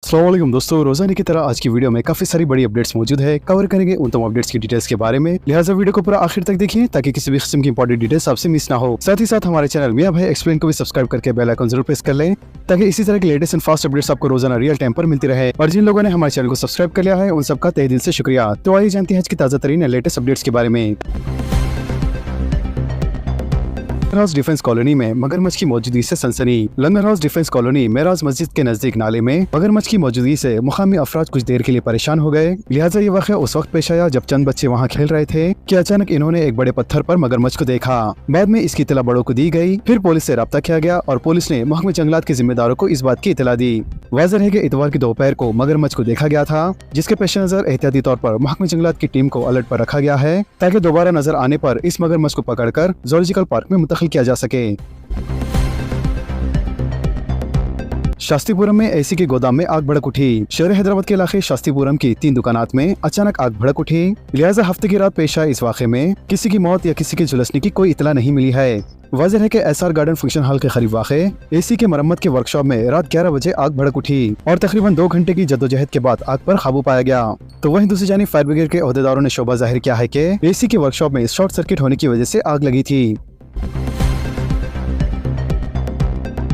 अस्सलाम वालेकुम दोस्तों, रोजाना की तरह आज की वीडियो में काफी सारी बड़ी अपडेट्स मौजूद है। कवर करेंगे उन तमाम अपडेट्स की डिटेल्स के बारे में, लिहाजा वीडियो को पूरा आखिर तक देखिए ताकि किसी भी किस्म की इंपॉर्टेंट डिटेल्स आपसे मिस ना हो। साथ ही साथ हमारे चैनल मियां भाई एक्सप्लेन को भी सब्सक्राइब करके बेल आइकन जरूर प्रेस कर लें ताकि इसी तरह की लेटेस्ट एंड फास्ट अपडेट्स आपको रोजाना रियल टाइम पर मिलती रहे। और जिन लोगों ने हमारे चैनल को सब्सक्राइब कर लिया है उन सबका तहे दिल से शुक्रिया। तो आइए जानते हैं आज की ताजा तरीन लेटेस्ट अपडेट्स के बारे में। लंदन हाउस डिफेंस कॉलोनी में मगरमच्छ की मौजूदगी से सनसनी। London house defence colony Meraj मस्जिद के नजदीक नाले में मगरमच्छ की मौजूदगी से मुकामी अफराद कुछ देर के लिए परेशान हो गए। लिहाजा ये वाक़या उस वक्त पेश आया जब चंद बच्चे वहाँ खेल रहे थे कि अचानक इन्होंने एक बड़े पत्थर पर मगरमच्छ को देखा। बाद में इसकी इतला बड़ों को दी गई, फिर पुलिस से राब्ता किया गया और पुलिस ने महकमे जंगलात के जिम्मेदारों को इस बात की इतला दी। वाज़ेह है कि इतवार की दोपहर को मगरमच्छ को देखा गया था, जिसके पेश नजर एहतियाती तौर पर महकमे जंगलात की टीम को अलर्ट पर रखा गया है ताकि दोबारा नजर आने पर इस मगरमच्छ को पकड़कर ज़ूलॉजिकल पार्क में मुंतकिल किया जा सके। शास्त्रीपुरम में एसी के गोदाम में आग भड़क उठी। शहर हैदराबाद के इलाके शास्त्रीपुरम की 3 दुकानात में अचानक आग भड़क उठी। लिहाजा हफ्ते की रात पेश आए इस वाक़े में किसी की मौत या किसी के झुलसने की कोई इतला नहीं मिली है। वाज़ेह है कि एसआर गार्डन फंक्शन हॉल के करीब वाक़े एसी के मरम्मत के वर्कशॉप में रात 11 बजे आग भड़क उठी और तकरीबन 2 घंटे की जद्दोजहद के बाद आग पर काबू पाया गया। तो वहीं दूसरी जानिब फायर ब्रिगेड के ओहदेदारों ने शोबा जाहिर किया है कि एसी के वर्कशॉप में शॉर्ट सर्किट होने की वजह से आग लगी थी।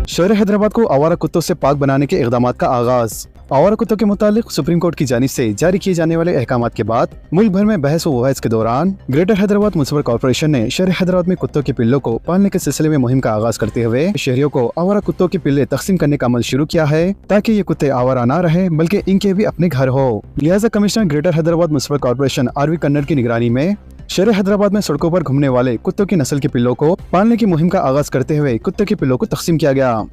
शहर हैदराबाद को आवारा कुत्तों से पाक बनाने के इक़दाम का आगाज। आवारा कुत्तों के मुतालिक सुप्रीम कोर्ट की जानिब से जारी किए जाने वाले अहकामात के बाद मुल्क भर में बहस व बहस के दौरान ग्रेटर हैदराबाद म्युनिसिपल कॉर्पोरेशन ने शहर हैदराबाद में कुत्तों के पिल्लों को पालने के सिलसिले में मुहिम का आगाज करते हुए शहरियों को आवारा कुत्तों के पिल्ले तकसीम करने का अमल शुरू किया है ताकि ये कुत्ते आवारा न रहे बल्कि इनके भी अपने घर हो। लिहाजा commissioner greater Hyderabad municipal corporation RV Kannada की निगरानी में शहर हैदराबाद में सड़कों पर घूमने वाले कुत्तों की नस्ल के पिल्लों को पालने की मुहिम का आगाज करते हुए कुत्तों के पिल्लों को तकसीम किया गया।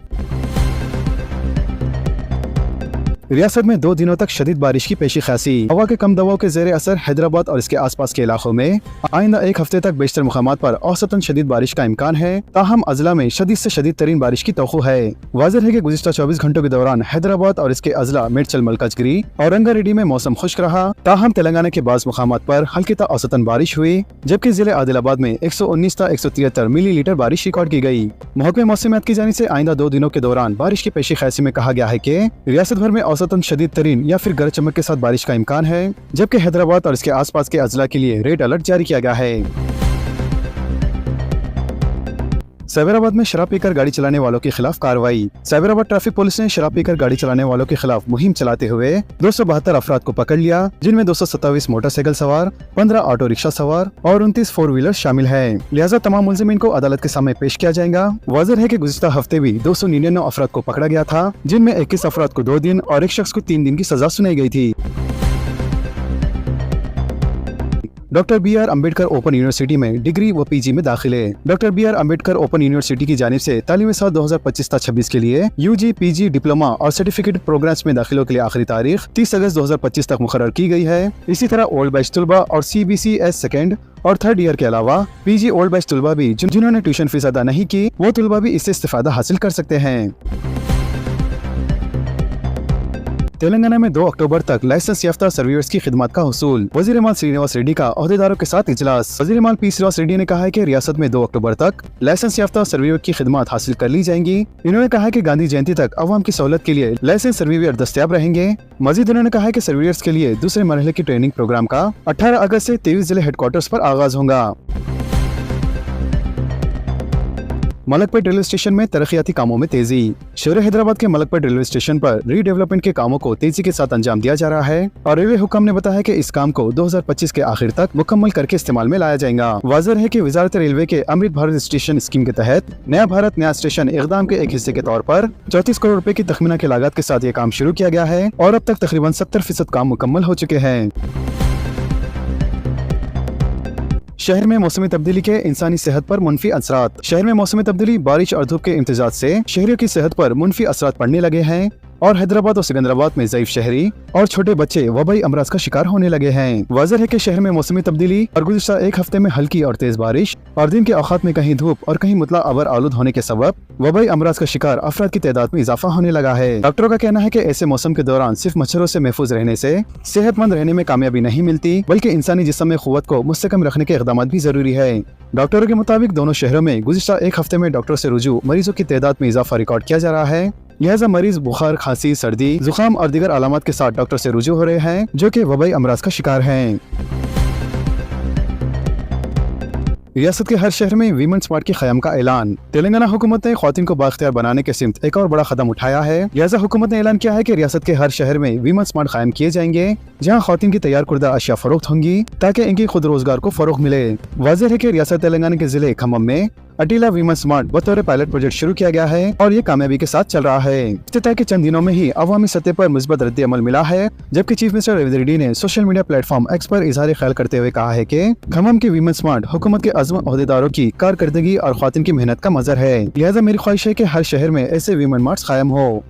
रियासत में 2 दिनों तक शदीद बारिश की पेशी खासी। हवा के कम दबाव के जेर असर हैदराबाद और इसके आसपास के इलाकों में आइंदा 1 हफ्ते तक बेशतर मुकामात पर औसतन शदीद बारिश का इम्कान है। ताहम अजला में शदीद से शदीद तरीन बारिश की तौक़्क़ु है। वाज़ेह है कि गुज़िश्ता 24 घंटों के दौरान हैदराबाद और इसके अजला मेडचल, मलकाजगिरी और रंगारेड्डी में मौसम खुश्क रहा। ताहम तेलंगाना के बाज़ मुकामात पर हल्की ता औसतन बारिश हुई, जबकि जिले आदिलाबाद में 119 ता 173 मिलीलीटर बारिश रिकॉर्ड की गई। महकमे मौसमियात की जानिब से आइंदा 2 दिनों के दौरान बारिश की पेशी खासी में कहा गया है कि रियासत भर में औसतन शदीद तरीन या फिर गरज चमक के साथ बारिश का इम्कान है, जबकि हैदराबाद और इसके आसपास के अजला के लिए रेड अलर्ट जारी किया गया है। साइबराबाद में शराब पीकर गाड़ी चलाने वालों के खिलाफ कार्रवाई। साइबराबाद ट्रैफिक पुलिस ने शराब पीकर गाड़ी चलाने वालों के खिलाफ मुहिम चलाते हुए 272 अफराद को पकड़ लिया, जिनमें 227 मोटरसाइकिल सवार, 15 ऑटो रिक्शा सवार और 29 4 व्हीलर शामिल हैं। लिहाजा तमाम मुलजिमीन को अदालत के सामने पेश किया जाएगा। वाज़ेह है कि गुज़िश्ता हफ्ते भी 299 अफराद को पकड़ा गया था, जिनमें 21 अफराद को 2 दिन और एक शख्स को 3 दिन की सजा सुनाई गई थी। Doctor B R. Ambedkar open university में डिग्री व पीजी में दाखिले। Doctor B R. Ambedkar open university की जानिब से तालीमी साल 2025-26 के लिए यूजी, पीजी, डिप्लोमा और सर्टिफिकेट प्रोग्राम्स में दाखिलों के लिए आखिरी तारीख 30 अगस्त 2025 तक मुकर्रर की गई है। इसी तरह ओल्ड बैच तलबा और CBCS 2nd और 3rd ईयर के अलावा पीजी ओल्ड बैच तलबा भी जिन्होंने ट्यूशन फीस अदा नहीं की वो तलबा भी इससे इस्तेफादा हासिल कर सकते हैं। तेलंगाना में 2 अक्टूबर तक लाइसेंस याफ्ता सर्वेयर्स की खिदमत का हुसूल। वज़ीर माल श्रीनिवास रेड्डी का ओहदेदारों के साथ इजलास। वज़ीर माल पी श्रीनिवास रेड्डी ने कहा है कि रियासत में 2 अक्टूबर तक लाइसेंस याफ्ता सर्वेयर की खिदमत हासिल कर ली जाएंगी। इन्होंने कहा है कि गांधी जयंती तक अवाम की सहूलत के लिए लाइसेंस सर्वेयर दस्तयाब रहेंगे। मजीद उन्होंने कहा है कि सर्वेयर्स के लिए दूसरे मरहले की ट्रेनिंग प्रोग्राम का 18 अगस्त से 23 जिले हेडक्वार्टर्स पर आगाज होगा। मलकपेट रेलवे स्टेशन में तरक्याती कामों में तेजी। शहर हैदराबाद के मलकपेट रेलवे स्टेशन पर रीडेवलपमेंट के कामों को तेजी के साथ अंजाम दिया जा रहा है और रेलवे हुक्म ने बताया कि इस काम को 2025 के आखिर तक मुकम्मल करके इस्तेमाल में लाया जाएगा। वाज़ेह है कि वजारत रेलवे के अमृत भारत स्टेशन स्कीम के तहत नया भारत नया स्टेशन इक़दाम के एक हिस्से के तौर पर 34 करोड़ रुपए की तखमीना की लागत के साथ ये काम शुरू किया गया है और अब तक तकरीबन 70% काम मुकम्मल हो चुके हैं। शहर में मौसमी तब्दीली के इंसानी सेहत पर मुनफी असरात। शहर में मौसमी तब्दीली, बारिश और धूप के इम्तिजाज से शहरियों की सेहत पर मुनफी असरात पड़ने लगे हैं और हैदराबाद और सिकंदराबाद में ज़ईफ शहरी और छोटे बच्चे वबाई अमराज का शिकार होने लगे हैं। वाज़ेह है कि शहर में मौसमी तब्दीली और गुज़िश्ता 1 हफ्ते में हल्की और तेज बारिश और दिन के औकात में कहीं धूप और कहीं मुतला अबर आलूद होने के सबब वबाई अमराज का शिकार अफराद की तादाद में इजाफा होने लगा है। डॉक्टरों का कहना है कि ऐसे मौसम के दौरान सिर्फ मच्छरों से महफूज रहने से सेहतमंद रहने में कामयाबी नहीं मिलती, बल्कि इंसानी जिस्म में क़ुव्वत को मुस्तकम रखने के इक़दाम भी जरूरी है। डॉक्टरों के मुताबिक दोनों शहरों में गुज़िश्ता 1 हफ्ते में डॉक्टरों से रुजू मरीजों की तादाद में इजाफा रिकॉर्ड किया जा रहा है। लिहाजा मरीज बुखार, खांसी, सर्दी, जुकाम और दीगर अलामत के साथ डॉक्टर से रुजू हो रहे हैं जो कि वबाई अमराज का शिकार हैं। रियासत के हर शहर में वीमेन स्मार्ट के क़याम का ऐलान। तेलंगाना हुकूमत ने ख़वातीन को बाख्तियार बनाने के सिमत एक और बड़ा कदम उठाया है। लिहाजा हुकूमत ने ऐलान किया है कि रियासत के हर शहर में वीमेन स्मार्ट कायम किए जाएंगे जहां ख़वातीन की तैयार कुर्दा अशिया फरोख्त होंगी ताकि इनकी खुद रोजगार को फरोग मिले। वाज़ेह है कि रियासत तेलंगाना के जिले खम्मम में अटीला वीमेन स्मार्ट बतौर पायलट प्रोजेक्ट शुरू किया गया है और ये कामयाबी के साथ चल रहा है। इफ्तिताह के चंद दिनों में ही अवामी सतह पर मुस्बत रद्द अमल मिला है, जबकि चीफ मिनिस्टर रेवंत रेड्डी ने सोशल मीडिया प्लेटफॉर्म एक्स पर इजहार ख्याल करते हुए कहा है कि खम्मम की वीमेन स्मार्ट हुकूमत के अज़्म ओहदेदारों की कारकर्दगी और ख़वातीन की मेहनत का मज़र है। लिहाजा मेरी ख्वाहिश है कि हर शहर में ऐसे वीमेन मार्ट्स कायम हो।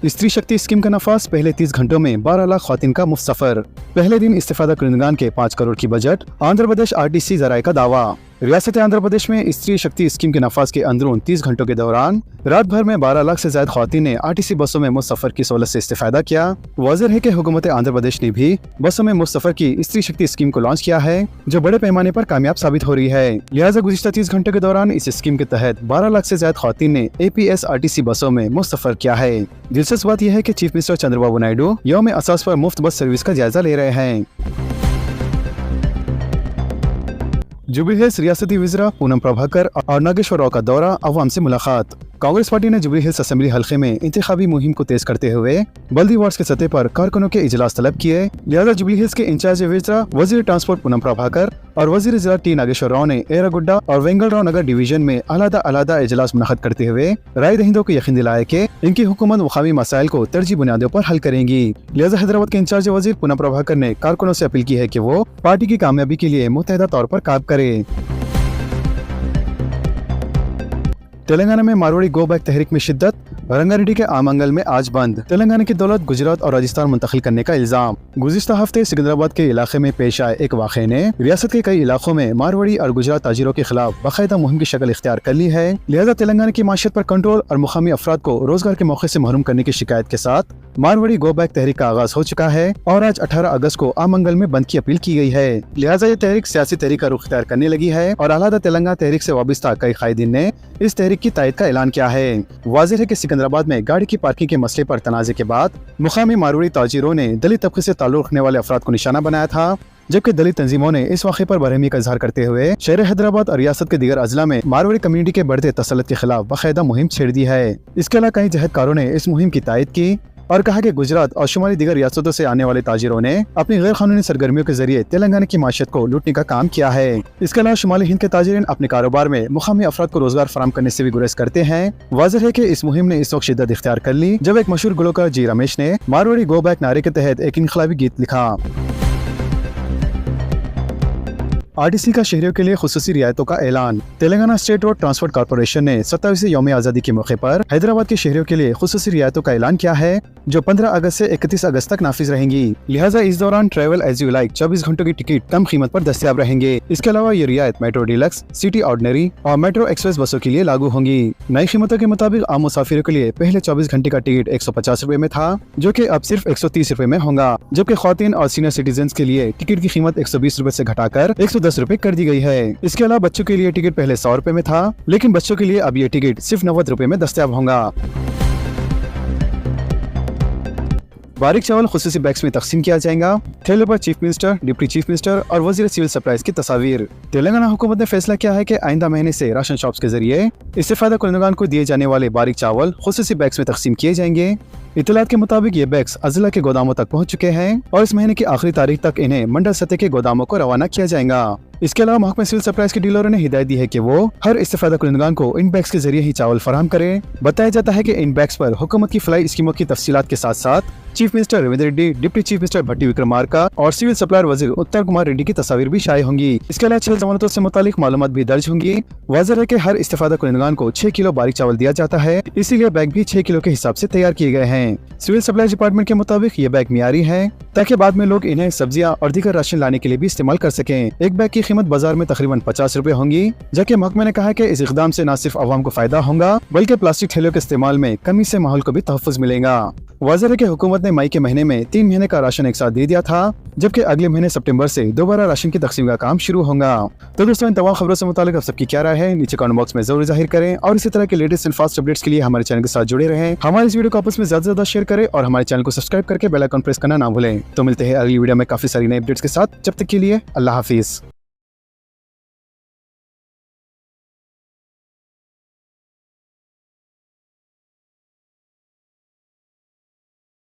स्त्री शक्ति स्कीम का नफाज पहले 30 घंटों में 12 लाख ख़वातीन का मुफ्त सफर। पहले दिन इस्तेफादा कुनिंदगान के 5 करोड़ की बजट। आंध्र प्रदेश RTC ज़राए का दावा। रियासत आंध्र प्रदेश में स्त्री शक्ति स्कीम के नफाज के अंदरून 30 घंटों के दौरान रात भर में 12 लाख से ज्यादा ख़वातीन ने RTC बसों में मुफ्त सफर की सहूलत से इस्तेफादा किया। वाज़ेह है कि हुकूमत आंध्र प्रदेश ने भी बसों में मुफ्त सफर की स्त्री शक्ति स्कीम को लॉन्च किया है जो बड़े पैमाने पर कामयाब साबित हो रही है। लिहाजा गुज़िश्ता 30 घंटों के दौरान इस स्कीम के तहत 12 लाख से ज्यादा ख़वातीन ने APS RTC बसों में मुफ्त सफर किया है। दिलचस्प बात यह है कि चीफ मिनिस्टर चंद्रबाबू नायडू यौम असास पर मुफ्त बस सर्विस का जायजा ले रहे हैं। जुबली हिल्स रियासती वज़ीरा पूनम प्रभाकर और नागेश्वर राव का दौरा, अवाम से मुलाकात। कांग्रेस पार्टी ने जुबली हिल्स असेंबली हल्के में इंतखाबी मुहिम को तेज करते हुए बल्दी वार्ड्स के सतह पर कारकुनों के इजलास तलब किए। लिहाजा जुबली हिल्स के इंचार्ज वज़ीरा वज़ीर ट्रांसपोर्ट पूनम प्रभाकर और वज़ीर ज़िला T नागेश्वर राव ने एरागुड्डा और वेंगलराव नगर डिवीजन में अलग-अलग इजलास मुनक़द करते हुए राय दहिंदों को यकीन दिलाया कि इनकी हुकूमत मुकामी मसाइल को तरजीह बुनियादों पर हल करेंगी। लिहाजा हैदराबाद के इंचार्ज वज़ीर पूनम प्रभाकर ने कारकुनों से अपील की है कि वो पार्टी की कामयाबी के लिए मुतहदा तौर पर काम करें। तेलंगाना में मारवाड़ी गो बैक तहरीक में शिद्दत। रंगारेड्डी के आमंगल में आज बंद। तेलंगाना की दौलत गुजरात और राजस्थान मुंतकिल करने का इल्जाम। गुज़िश्ता हफ्ते सिकंदराबाद के इलाके में पेश आए एक वाक़े ने रियासत के कई इलाकों में मारवाड़ी और गुजरात ताजिरों के खिलाफ बाकायदा मुहिम की शक्ल इख्तियार कर ली है। लिहाजा तेलंगाना की माशियत पर कंट्रोल और मुकामी अफराद को रोजगार के मौके से महरूम करने की शिकायत के साथ मारवाड़ी गो बैक तहरीक का आगाज हो चुका है और आज 18 अगस्त को आमंगल में बंद की अपील की गई है। लिहाजा ये तहरीक सियासी तहरीक का रुख इख्तियार करने लगी है और अलहदा तेलंगाना तहरीक से वाबस्ता कई कायदीन ने इस तहरीक की तायद का ऐलान किया है। वाज़ेह है कि सिकंदराबाद में गाड़ी की पार्किंग के मसले पर तनाज़े के बाद मुकामी मारवाड़ी ताजिरों ने दलित तबके से ताल्लुक़ रखने वाले अफराद को निशाना बनाया था, जबकि दलित तंजीमों ने इस वाक़े पर बरहमी का इजहार करते हुए शहर हैदराबाद और रियासत के दीगर अजला में मारवाड़ी कम्युनिटी के बढ़ते तसल्लुत के खिलाफ बाकायदा मुहिम छेड़ दी है। इसके अलावा कई जहदकारों ने इस मुहिम की तायद की और कहा कि गुजरात और शुमाली दीगर रियासतों से आने वाले ताजिरों ने अपनी गैर कानूनी सरगर्मियों के जरिए तेलंगाना की माशियत को लूटने का काम किया है। इसके अलावा शुमाली हिंद के ताजिरीन अपने कारोबार में मुकामी अफराद को रोजगार फराम करने से भी गुरेज करते हैं। वाज़ेह है कि इस मुहिम ने इस वक्त शिद्दत इख्तियार कर ली जब एक मशहूर गुलकार जी रमेश ने मारवाड़ी गो बैक नारे के तहत एक इनकलाबी गीत लिखा। RTC का शहरियों के लिए खुसूसी रियायतों का ऐलान। Telangana state road transport corporation ने 27वीं यौम आज़ादी के मौके पर हैदराबाद के शहरियों के लिए खुसूसी रियायतों का ऐलान किया है जो 15 अगस्त से 31 अगस्त तक नाफिज रहेंगी। लिहाजा इस दौरान ट्रैवल एज यू लाइक 24 घंटों की टिकट कम कीमत पर दस्तयाब रहेंगे। इसके अलावा ये रियायत मेट्रो डीलक्स, सिटी ऑर्डिनरी और मेट्रो एक्सप्रेस बसों के लिए लागू होंगी। नई कीमतों के मुताबिक आम मुसाफिरों के लिए पहले 24 घंटे का टिकट 150 रुपए में था जो कि अब सिर्फ 130 रुपए में होगा, जबकि ख्वातीन और सीनियर सिटीजन के लिए टिकट की कीमत 120 रुपए से घटाकर 110 रुपए कर दी गई है। इसके अलावा बच्चों के लिए टिकट पहले 100 रुपए में था, लेकिन बच्चों के लिए अब ये टिकट सिर्फ 90 रुपए में दस्तयाब होगा। बारीक चावल खुसूसी बैग्स में तकसीम किया जाएगा। ठेले पर chief minister, deputy chief minister और वजीर सिविल सप्लाईज की तस्वीर। तेलंगाना हुकूमत ने फैसला किया है कि आइंदा महीने से राशन शॉप्स के जरिए इस्तेफादा कुनिंदगान को दिए जाने वाले बारीक चावल खुसूसी बैग्स में तकसीम किए जाएंगे। इत्तलात के मुताबिक ये बैग्स अजला के गोदामों तक पहुंच चुके हैं और इस महीने की आखिरी तारीख तक इन्हें मंडल सतह के गोदामों को रवाना किया जाएगा। इसके अलावा महकमा सिविल सप्लाईज के डीलरों ने हिदायत दी है कि वो हर इस्तेफादा कुनिंदगान को इन बैग्स के जरिए ही चावल फराहम करें। बताया जाता है कि इन बैग्स पर हुकूमत की फलाई स्कीमों की तफसीलात के साथ साथ chief minister Revanth Reddy, deputy chief minister Bhatti Vikramarka और सिविल सप्लायर वजीर उत्तर कुमार रेड्डी की तस्वीर भी शाये होंगी। इसके अलावा 6 जमानतों से मुतालिक मालूमात भी दर्ज होंगी। वाज़ेह है कि हर इस्तेफादा कुनिंदगान को 6 किलो बारीक चावल दिया जाता है, इसीलिए बैग भी 6 किलो के हिसाब से तैयार किए गए हैं। सिविल सप्लाईज डिपार्टमेंट के मुताबिक ये बैग मियारी है ताकि बाद में लोग इन्हें सब्जियां और दीगर राशन लाने के लिए भी इस्तेमाल कर सकें। एक बैग की कीमत बाजार में तकरीबन 50 रुपए होंगी, जबकि महकमे ने कहा है कि इस इकदाम से न सिर्फ आवाम को फायदा होगा बल्कि प्लास्टिक थैलियों के इस्तेमाल में कमी से माहौल को भी तहफ़्फ़ुज़ मिलेगा। वाज़ेह है कि हुकूमत ने ने मई के महीने में 3 महीने का राशन एक साथ दे दिया था, जबकि अगले महीने सितंबर से दोबारा राशन की तकसीम का काम शुरू होगा। तो दोस्तों, इन तमाम खबरों से मुतालिक आप सबकी क्या राय है नीचे कमेंट बॉक्स में जरूर जाहिर करें, और इसी तरह के लेटेस्ट एंड फास्ट अपडेट्स के लिए हमारे चैनल के साथ जुड़े रहें। हमारे इस वीडियो को आपस में ज्यादा से ज्यादा शेयर करें और हमारे चैनल को सब्सक्राइब करके बेल आइकन प्रेस करना ना भूलें। तो मिलते हैं अगली वीडियो में काफी सारी नई अपडेट्स के साथ। जब तक के लिए अल्लाह हाफिज।